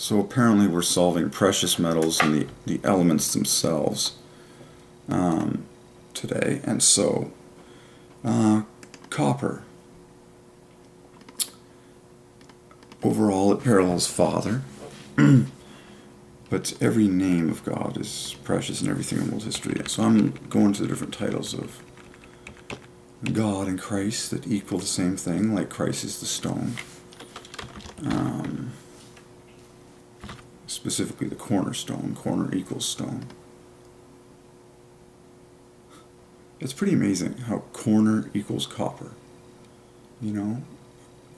So apparently we're solving precious metals and the elements themselves today. And so, copper. Overall it parallels Father. But every name of God is precious in everything in world history. So I'm going to the different titles of God and Christ that equal the same thing, like Christ is the stone. Specifically the cornerstone. Corner equals stone. It's pretty amazing how corner equals copper. You know,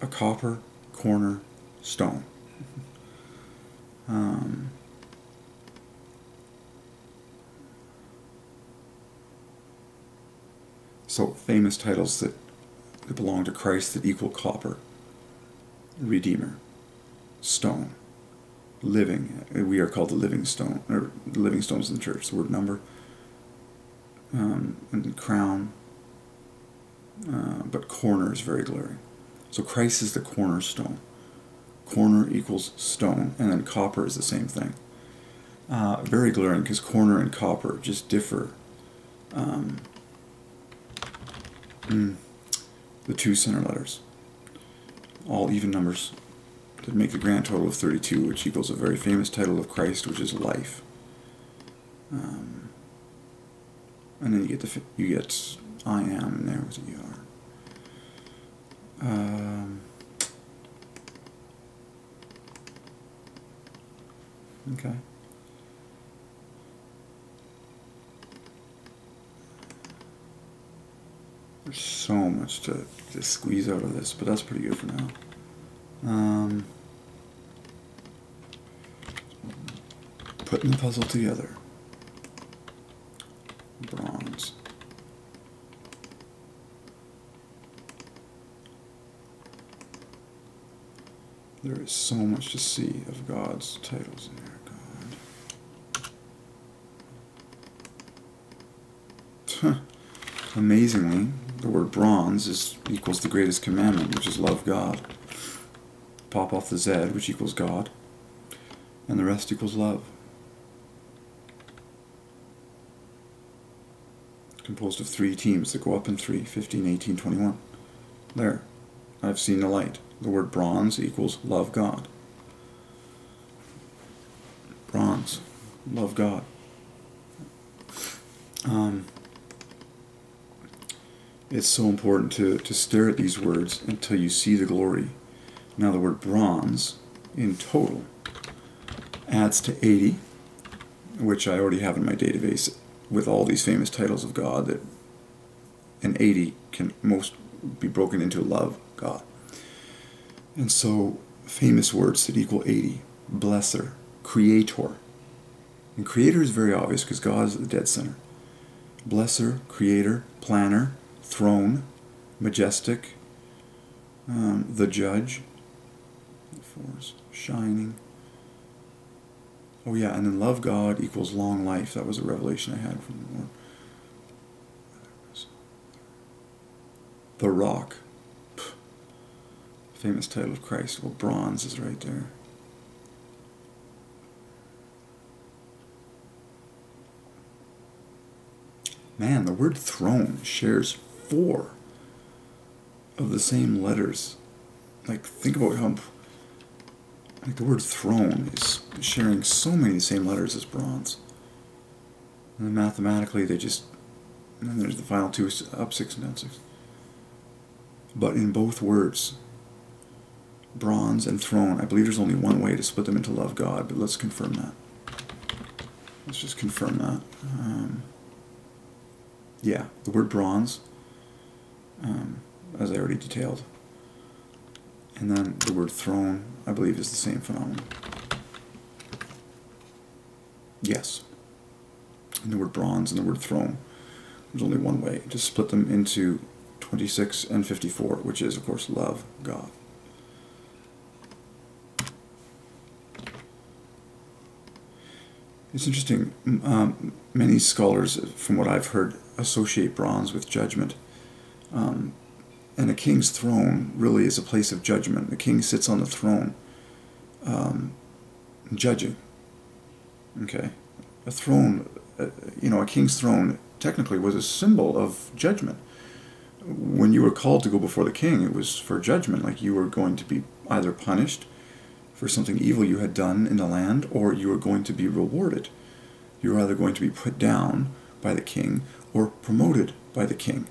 a copper, corner, stone. So famous titles that belong to Christ that equal copper: Redeemer, stone, living. We are called the living stone, or the living stones in the church. The word number, and crown. But corner is very glaring. So Christ is the cornerstone. Corner equals stone, and then copper is the same thing. Very glaring because corner and copper just differ. The two center letters. All even numbers that make the grand total of 32, which equals a very famous title of Christ, which is life. And then you get I am in there with the ER. Okay. There's so much to squeeze out of this, but that's pretty good for now. Putting the puzzle together. Bronze. There is so much to see of God's titles in there. God. Amazingly, the word bronze equals the greatest commandment, which is love God. Pop off the Z, which equals God, and the rest equals love. Composed of 3 teams that go up in 3, 15, 18, 21. There. I've seen the light. The word bronze equals love God. Bronze. Love God. It's so important to stare at these words until you see the glory. Now the word bronze, in total, adds to 80, which I already have in my database with all these famous titles of God, that an 80 can most be broken into love God. And so, famous words that equal 80. Blesser, creator. And creator is very obvious because God is at the dead center. Blesser, creator, planner, throne, majestic, the judge, force, shining. Oh yeah, and then love God equals long life. That was a revelation I had from the Lord. The rock. Famous title of Christ. Well, bronze is right there. Man, the word throne shares 4 of the same letters. Like, think about how, like, the word throne is sharing so many of the same letters as bronze. And then mathematically they just, and then there's the final 2 up 6 and down 6. But in both words, bronze and throne, I believe there's only one way to split them into love God, but let's confirm that. Let's just confirm that. Yeah, the word bronze, as I already detailed. And then the word throne, I believe, is the same phenomenon. Yes. And the word bronze and the word throne, there's only one way to split them into 26 and 54, which is, of course, love God. It's interesting. Many scholars, from what I've heard, associate bronze with judgment. And a king's throne really is a place of judgment. The king sits on the throne judging. Okay, a throne, a king's throne technically was a symbol of judgment. When you were called to go before the king, it was for judgment, like you were going to be either punished for something evil you had done in the land, or you were going to be rewarded. You were either going to be put down by the king or promoted by the king.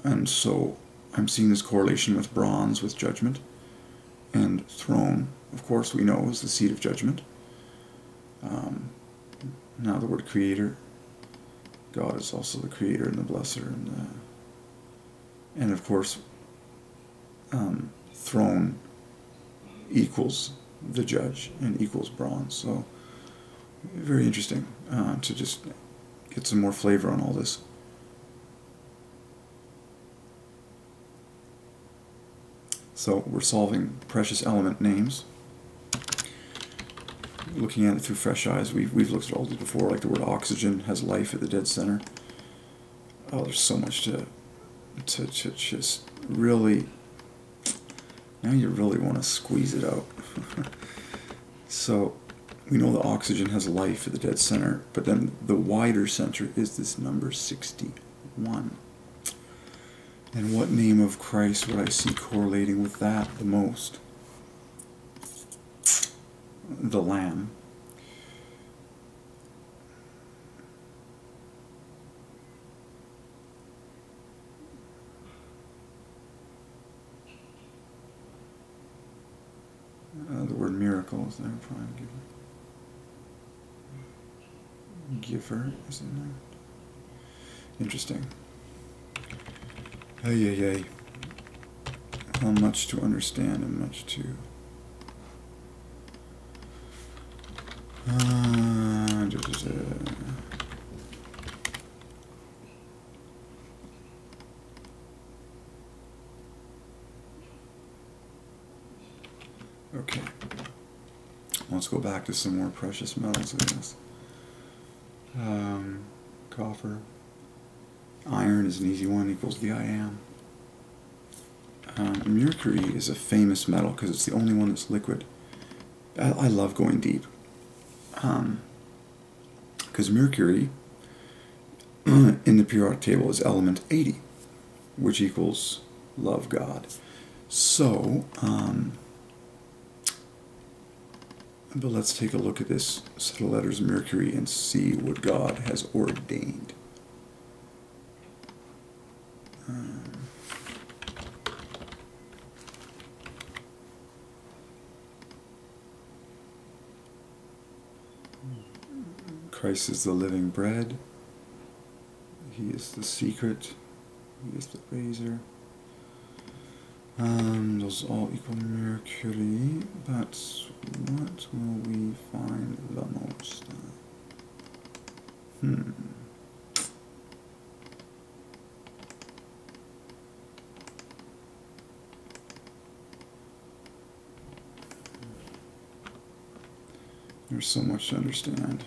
And so I'm seeing this correlation with bronze, with judgment, and throne, of course, we know is the seat of judgment. Now the word creator, God is also the creator and the blesser, and of course, throne equals the judge and equals bronze. So very interesting to just get some more flavor on all this. So we're solving precious element names, looking at it through fresh eyes. We've looked at all these before, like the word oxygen has life at the dead center. Oh, there's so much to just really, now you really want to squeeze it out. So we know the oxygen has life at the dead center, but then the wider center is this number 61. And what name of Christ would I see correlating with that the most? The Lamb. The word miracle is there, prime giver. Giver, isn't there? Interesting. Ay, ay, ay. How much to understand and much to... Okay. Let's go back to some more precious metals, I guess. Copper. Iron is an easy one, equals the I am. Mercury is a famous metal because it's the only one that's liquid. I love going deep. Because mercury in the periodic table is element 80, which equals love God. So, but let's take a look at this set of letters Mercury and see what God has ordained. Christ is the living bread. He is the secret. He is the razor. Those all equal Mercury, but what will we find the most? There's so much to understand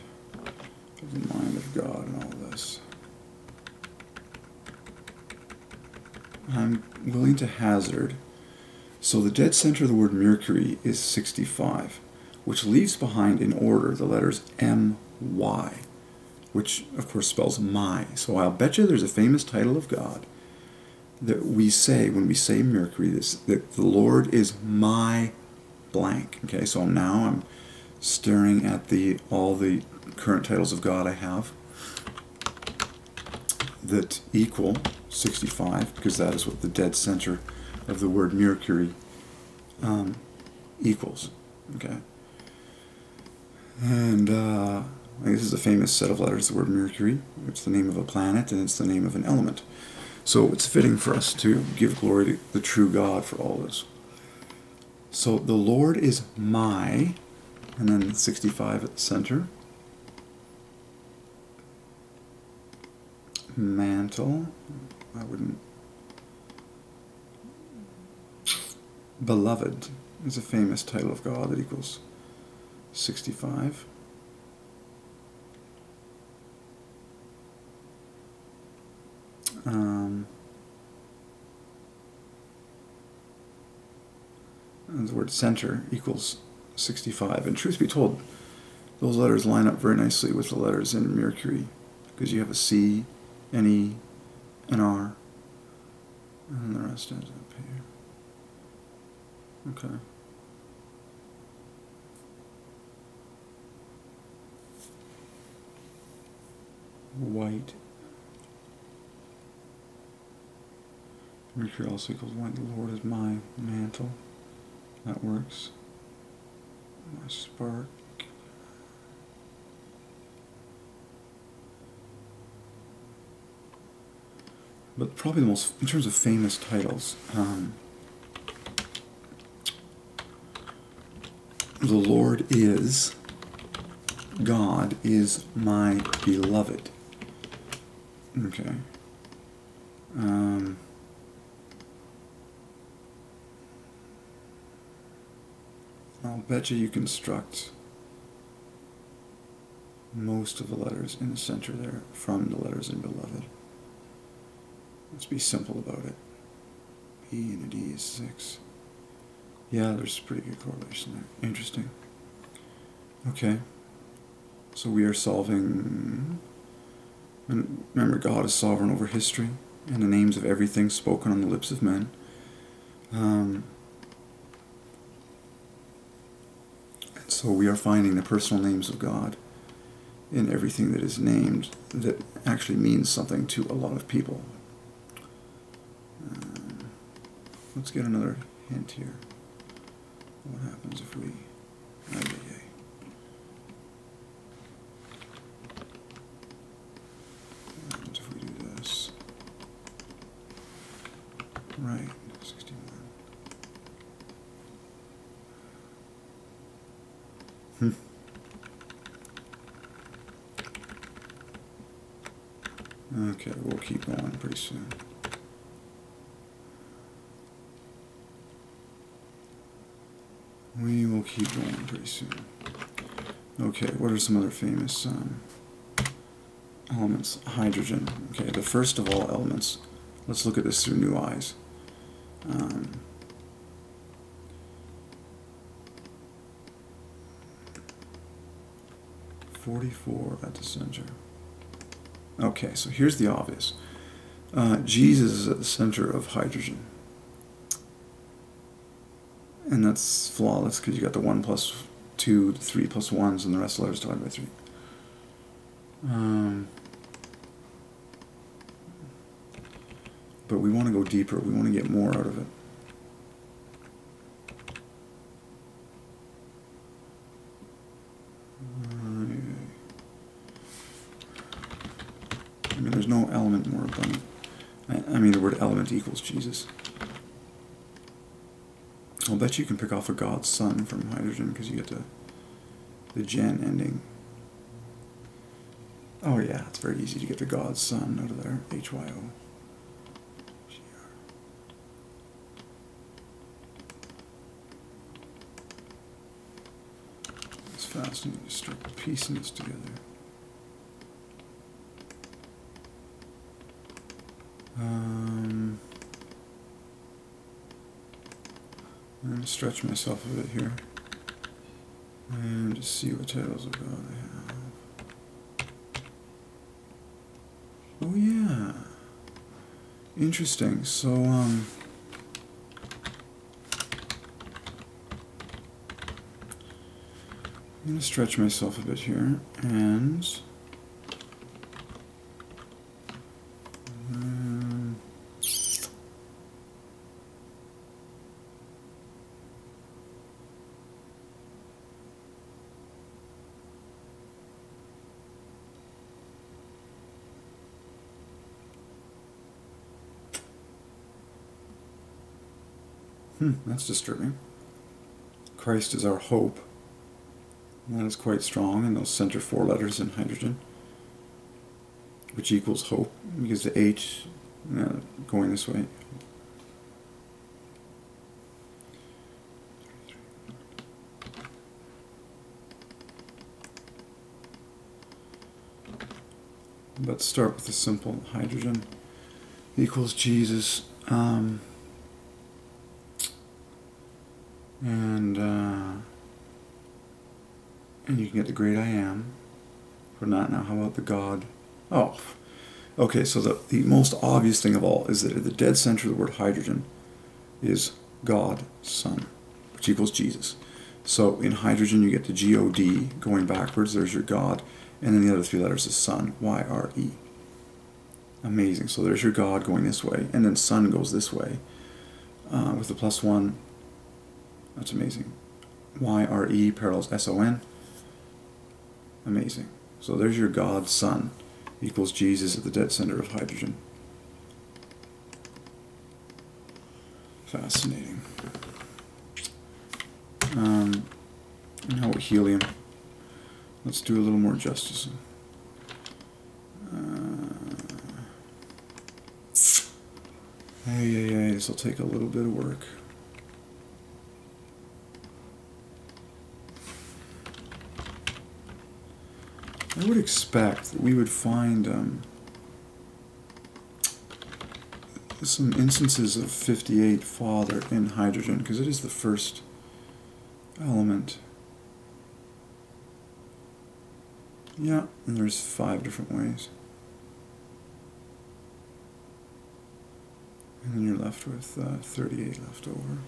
of the mind of God and all this. I'm willing to hazard. So the dead center of the word Mercury is 65, which leaves behind in order the letters M-Y, which of course spells my. So I'll bet you there's a famous title of God that we say when we say Mercury, that the Lord is my blank. Okay, so now I'm staring at all the current titles of God I have that equal 65, because that is what the dead center of the word Mercury equals. Okay, and this is a famous set of letters, the word Mercury. It's the name of a planet and it's the name of an element. So it's fitting for us to give glory to the true God for all this. So the Lord is my, and then 65 at the center. Mantle, I wouldn't. Beloved is a famous title of God that equals 65. And the word center equals 65. And truth be told, those letters line up very nicely with the letters in Mercury, because you have a C, an E, an R, and the rest ends up here. Okay. White. Mercury also equals white. The Lord is my mantle. That works. My spark. But probably the most, in terms of famous titles, the Lord is, God is my beloved. Okay. I'll bet you construct most of the letters in the center there from the letters in beloved. Let's be simple about it. E and a D is 6. Yeah, there's a pretty good correlation there. Interesting. Okay. So we are solving... Remember, God is sovereign over history and the names of everything spoken on the lips of men. So we are finding the personal names of God in everything that is named that actually means something to a lot of people. Let's get another hint here. What happens if we... What happens if we do this? Right, 61. Okay, we'll keep going pretty soon. We will keep going pretty soon. Okay, what are some other famous elements? Hydrogen. Okay, the first of all elements. Let's look at this through new eyes. 44 at the center. Okay, so here's the obvious. Jesus is at the center of hydrogen. And that's flawless because you got the 1 plus 2, 3 plus 1s, and the rest of the letters divided by 3. But we want to go deeper. We want to get more out of it. I mean, there's no element more abundant. I mean, the word element equals Jesus. I'll bet you can pick off a God's Son from hydrogen because you get the gen ending. Oh yeah, it's very easy to get the God's Son out of there. HYO. It's fascinating to start piecing this together. I'm going to stretch myself a bit here and just see what titles of God I have. Oh yeah, interesting. So I'm going to stretch myself a bit here and that's disturbing. Christ is our hope. And that is quite strong in those center 4 letters in hydrogen, which equals hope, because the H going this way. Let's start with the simple hydrogen equals Jesus. And And you can get the great I am from that. Now, how about the God? Oh, okay, so the most obvious thing of all is that at the dead center of the word hydrogen is God, Son, which equals Jesus. So in hydrogen, you get the G-O-D going backwards. There's your God. And then the other three letters is Son, Y-R-E. Amazing. So there's your God going this way. And then Son goes this way with the +1. That's amazing. Y-R-E parallels S-O-N. Amazing. So there's your God, Son, equals Jesus at the dead center of hydrogen. Fascinating. And how about helium? Let's do a little more justice. This will take a little bit of work. I would expect that we would find some instances of 58 father in hydrogen, because it is the first element. Yeah, and there's 5 different ways. And then you're left with 38 left over.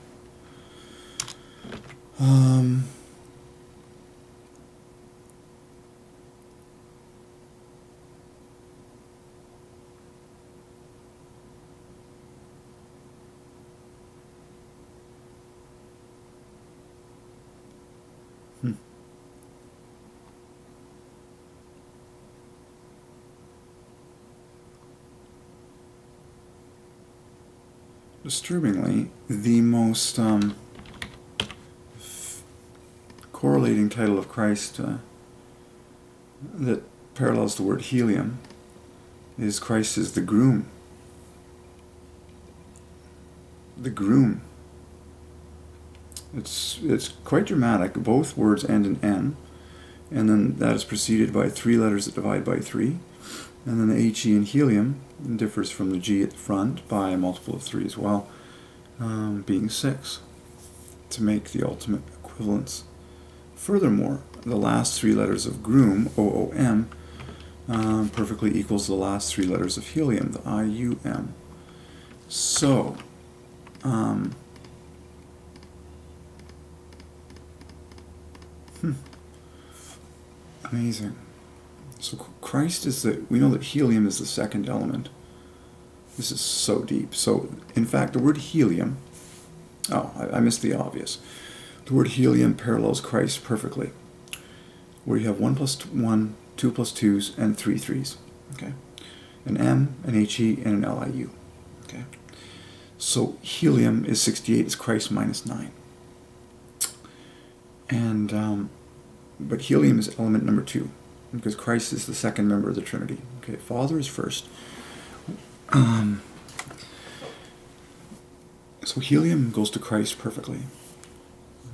Disturbingly, the most correlating title of Christ that parallels the word helium is Christ is the groom. The groom. It's quite dramatic. Both words end in N, and then that is preceded by 3 letters that divide by 3. And then the HE in helium differs from the G at the front by a multiple of 3 as well, being 6, to make the ultimate equivalence. Furthermore, the last 3 letters of groom, O-O-M, perfectly equals the last 3 letters of helium, the I-U-M. So, amazing. So Christ is we know that helium is the second element. This is so deep. So, in fact, the word helium, I missed the obvious. The word helium parallels Christ perfectly, where you have 1 + 1, 2 + 2s, and 3 3s. Okay, an M, an HE, and an LIU. Okay, so helium is 68. It's Christ minus 9. And but helium is element number 2, because Christ is the second member of the Trinity. Okay, Father is first. So helium goes to Christ perfectly.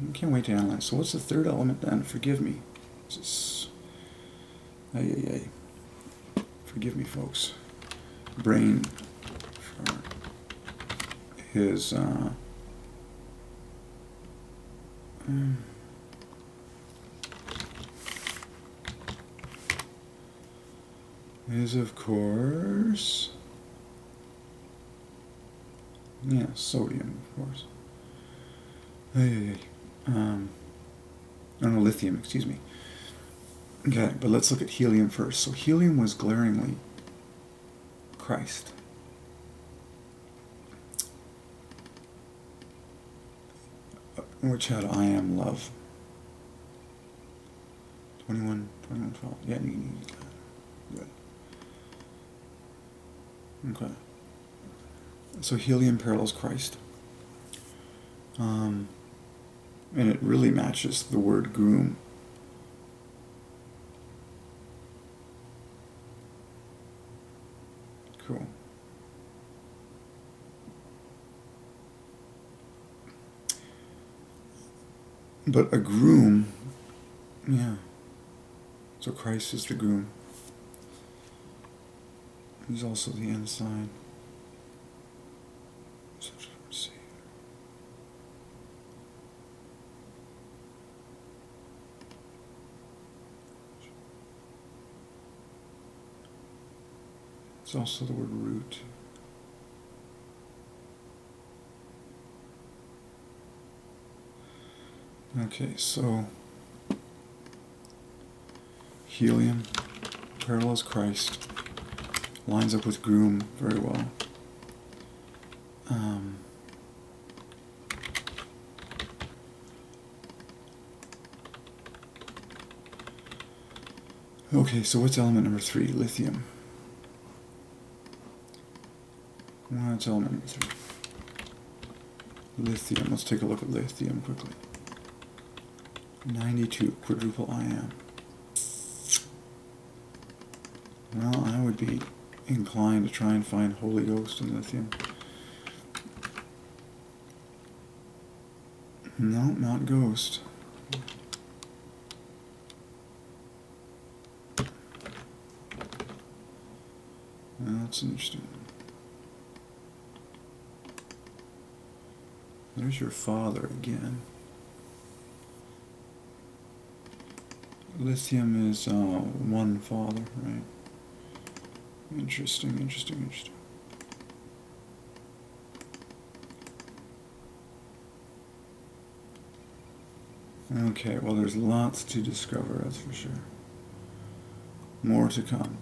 I can't wait to analyze. So what's the third element then? Forgive me. Forgive me, folks. Brain for his is, of course, yeah, sodium, of course. No, lithium, excuse me. Okay, but let's look at helium first. So helium was glaringly Christ. Which had I am love. 21:12. Yeah, you can use that. Good. Okay. So helium parallels Christ. And it really matches the word groom. Cool. But a groom, yeah. So Christ is the groom. He's also the ensign. It's also the word root. Okay, so helium parallels Christ, lines up with groom very well. Okay, so what's element number 3? Lithium. What's element number 3? Lithium. Let's take a look at lithium quickly. 92, quadruple ion. Well, I would be inclined to try and find Holy Ghost in lithium. No, not ghost. Well, that's interesting. There's your father again. Lithium is one father, right? Interesting, interesting, interesting. Okay, well there's lots to discover, that's for sure. More to come.